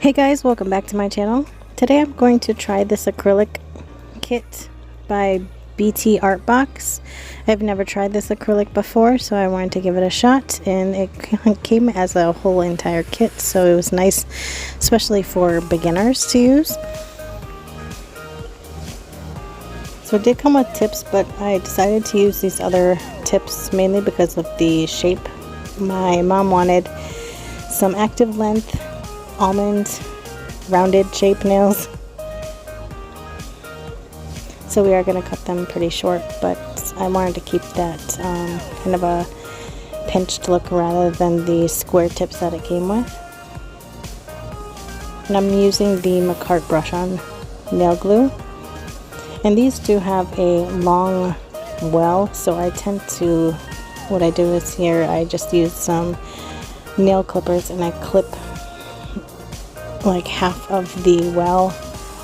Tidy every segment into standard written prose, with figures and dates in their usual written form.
Hey guys, welcome back to my channel. Today I'm going to try this acrylic kit by BTArtbox. I've never tried this acrylic before, so I wanted to give it a shot, and it came as a whole entire kit, so it was nice, especially for beginners to use. So it did come with tips, but I decided to use these other tips mainly because of the shape. My mom wanted some active length almond rounded shape nails, so we are going to cut them pretty short, but I wanted to keep that kind of a pinched look rather than the square tips that it came with. And I'm using the McCart brush on nail glue, and these do have a long well, so I tend to, what I do is here I just use some nail clippers and I clip like half of the well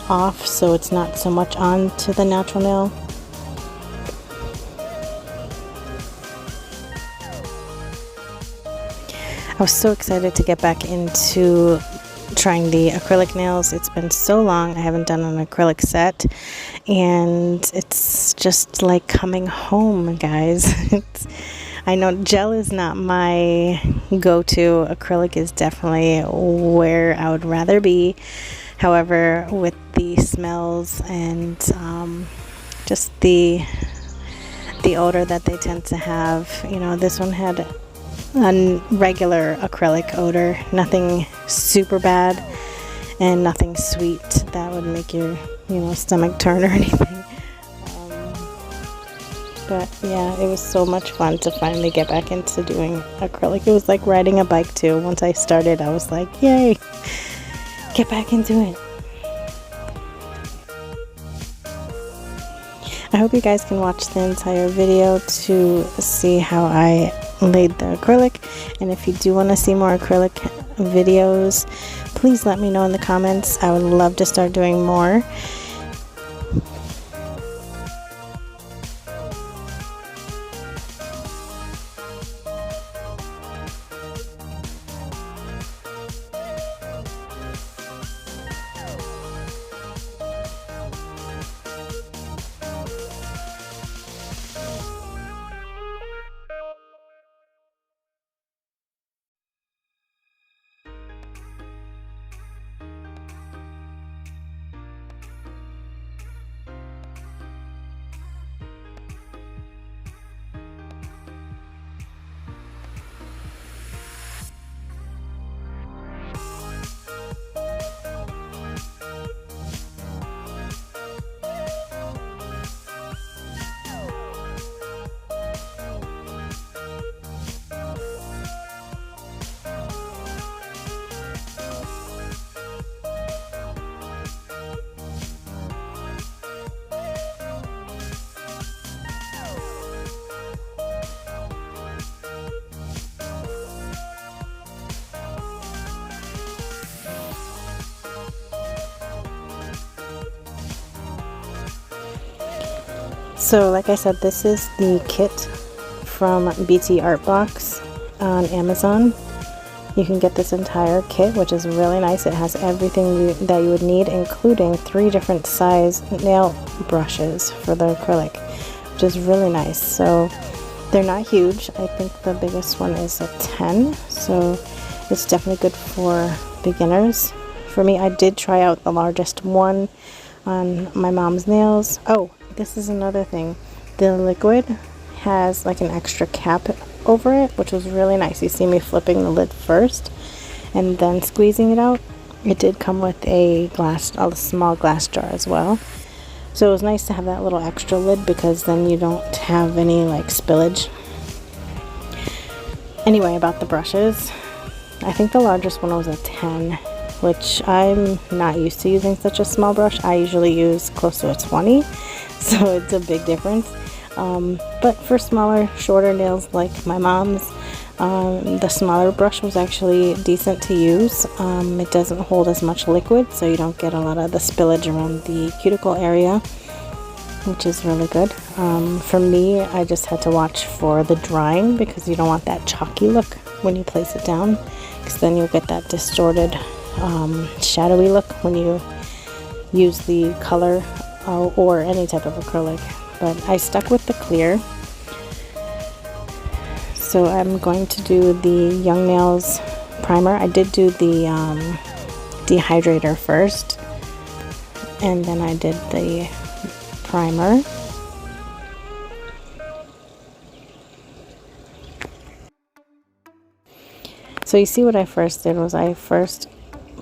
off, so it's not so much onto the natural nail. I was so excited to get back into trying the acrylic nails. It's been so long I haven't done an acrylic set, and it's just like coming home, guys. I know gel is not my go-to. Acrylic is definitely where I would rather be. However, with the smells and just the odor that they tend to have, you know, this one had a regular acrylic odor, nothing super bad and nothing sweet that would make your, stomach turn or anything. But yeah, it was so much fun to finally get back into doing acrylic. It was like riding a bike too. Once I started, I was like, yay, get back into it. I hope you guys can watch the entire video to see how I laid the acrylic. And if you do want to see more acrylic videos, please let me know in the comments. I would love to start doing more. So like I said, this is the kit from BTArtbox on Amazon. You can get this entire kit, which is really nice. It has everything that you would need, including 3 different size nail brushes for the acrylic, which is really nice. So they're not huge. I think the biggest one is a 10, so it's definitely good for beginners. For me, I did try out the largest one on my mom's nails. Oh, this is another thing. The liquid has like an extra cap over it, which was really nice. You see me flipping the lid first and then squeezing it out. It did come with a small glass jar as well. So it was nice to have that little extra lid because then you don't have any like spillage. Anyway, about the brushes, I think the largest one was a 10, which I'm not used to using such a small brush. I usually use close to a 20. So it's a big difference, but for smaller, shorter nails like my mom's, the smaller brush was actually decent to use. It doesn't hold as much liquid, so you don't get a lot of the spillage around the cuticle area, which is really good. For me, I just had to watch for the drying because you don't want that chalky look when you place it down, because then you'll get that distorted shadowy look when you use the color or any type of acrylic. But I stuck with the clear. So I'm going to do the Young Nails primer. I did do the dehydrator first, and then I did the primer. So you see what I first did was I first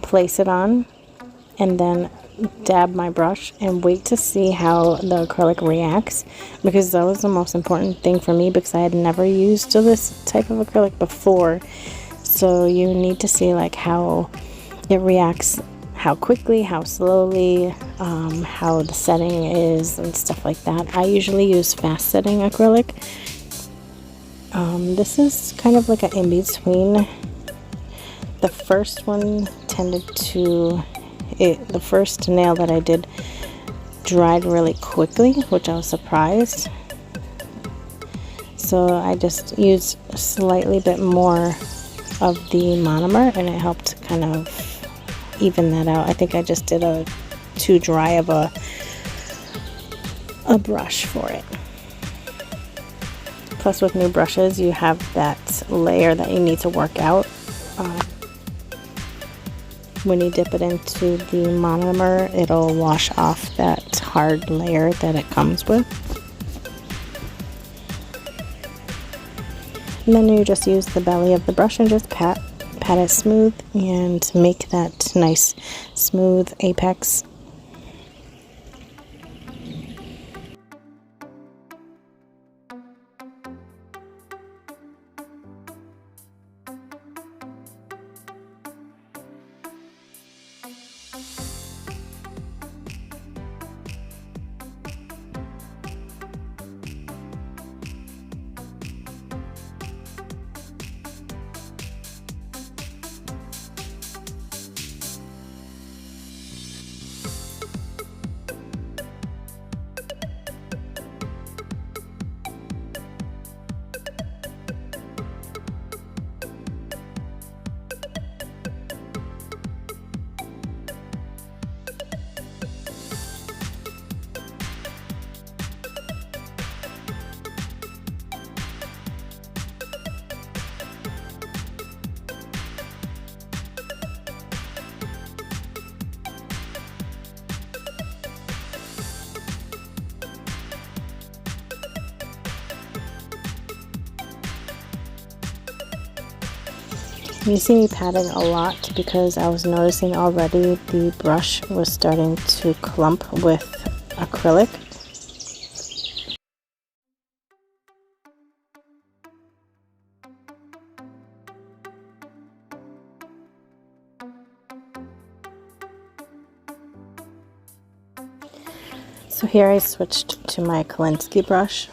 place it on and then dab my brush and wait to see how the acrylic reacts, because that was the most important thing for me, because I had never used this type of acrylic before. So you need to see like how it reacts, how quickly, how slowly, how the setting is and stuff like that. I usually use fast setting acrylic. This is kind of like an in-between. The first one tended to, the first nail that I did dried really quickly, which I was surprised. So I just used a slightly bit more of the monomer, and it helped kind of even that out. I think I just did a too dry of a brush for it. Plus, with new brushes, you have that layer that you need to work out. When you dip it into the monomer, it'll wash off that hard layer that it comes with. And then you just use the belly of the brush and just pat it smooth and make that nice smooth apex. You see me patting a lot because I was noticing already the brush was starting to clump with acrylic. So here I switched to my Acrylic brush.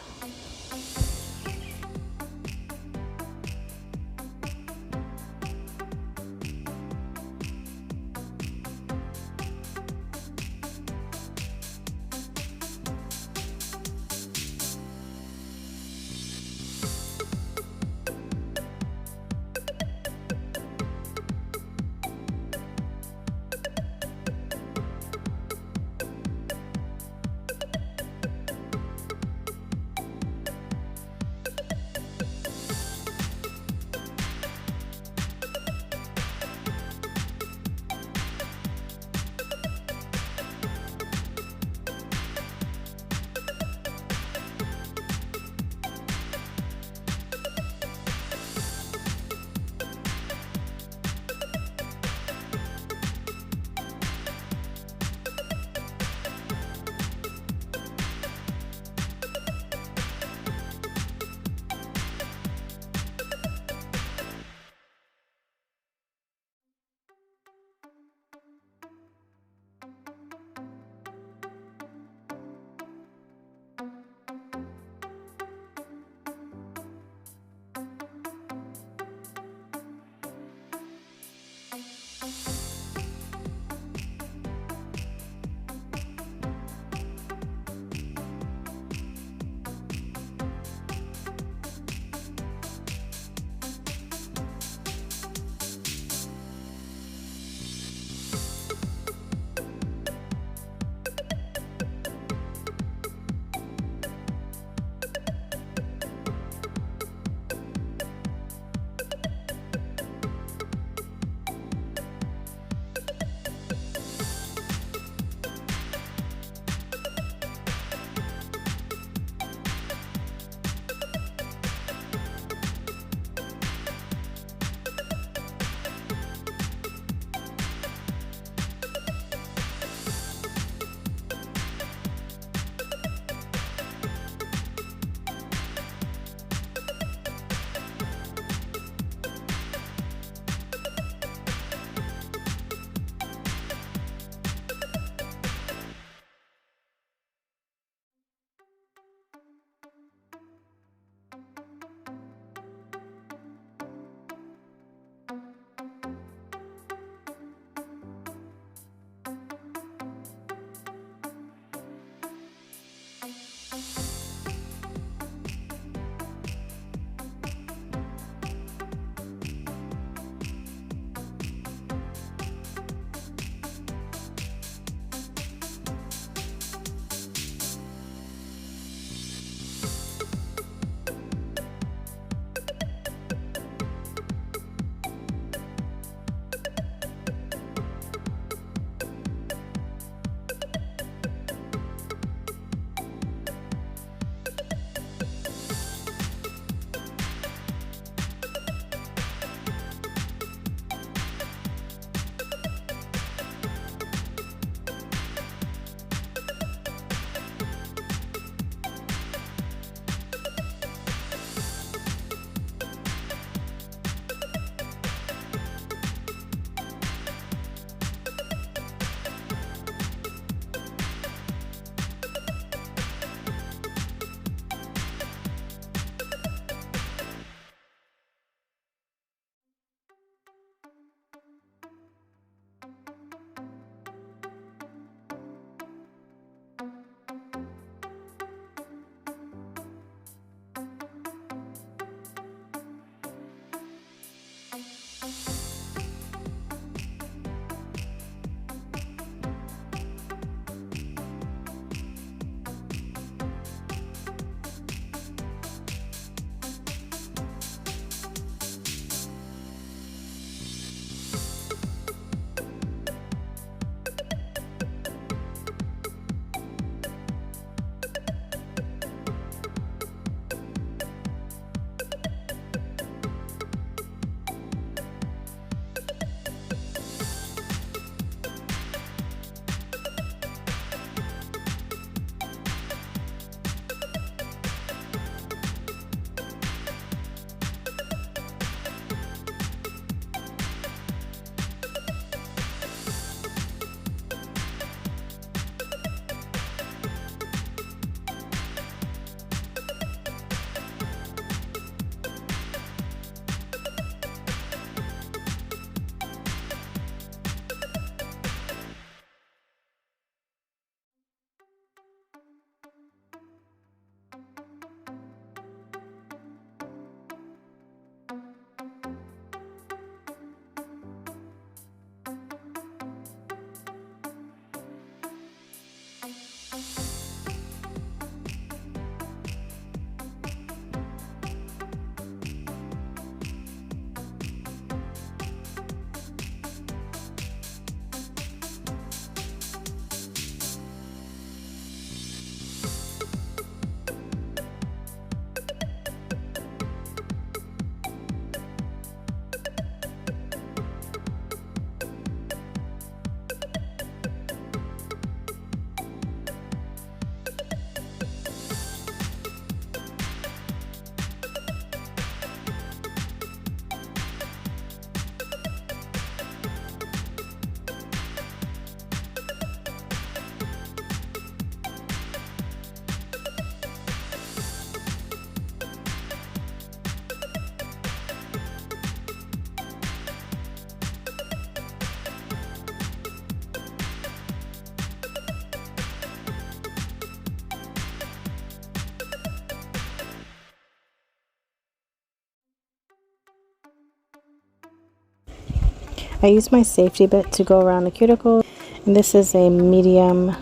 I use my safety bit to go around the cuticle, and this is a medium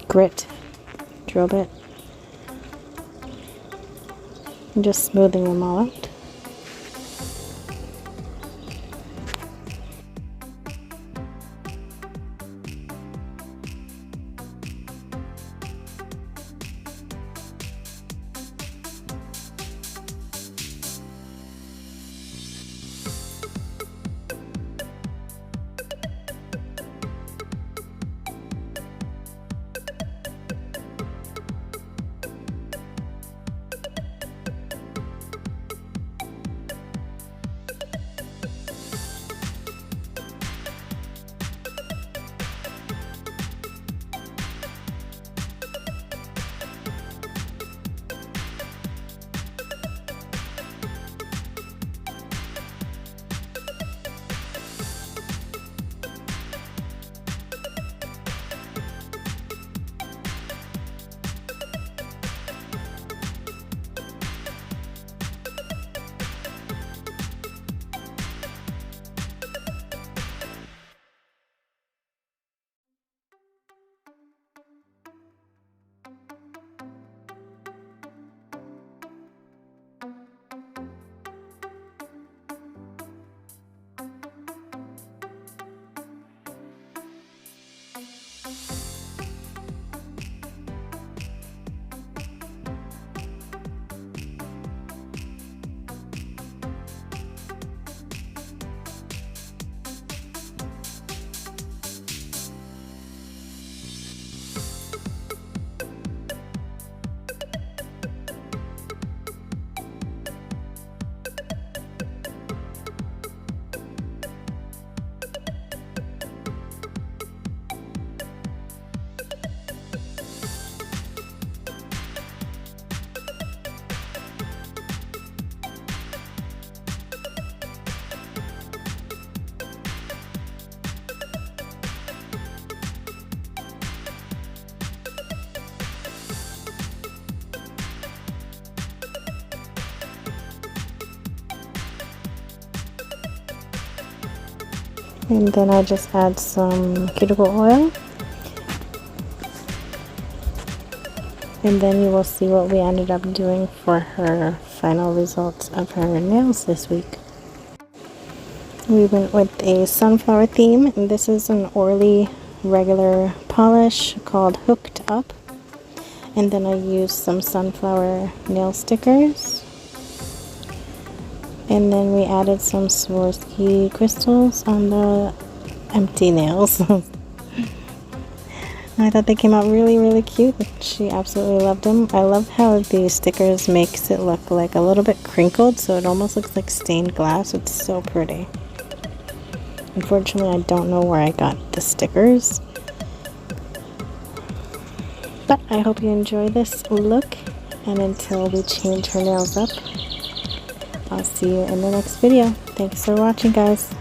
grit drill bit. I'm just smoothing them all out. And then I just add some cuticle oil. And then you will see what we ended up doing for her final results of her nails this week. We went with a sunflower theme, and this is an Orly regular polish called Hooked Up. And then I used some sunflower nail stickers. And then we added some Swarovski crystals on the empty nails. I thought they came out really cute. She absolutely loved them. I love how the stickers makes it look like a little bit crinkled, so it almost looks like stained glass. It's so pretty. Unfortunately, I don't know where I got the stickers. But I hope you enjoy this look, and until we change her nails up, I'll see you in the next video. Thanks for watching, guys.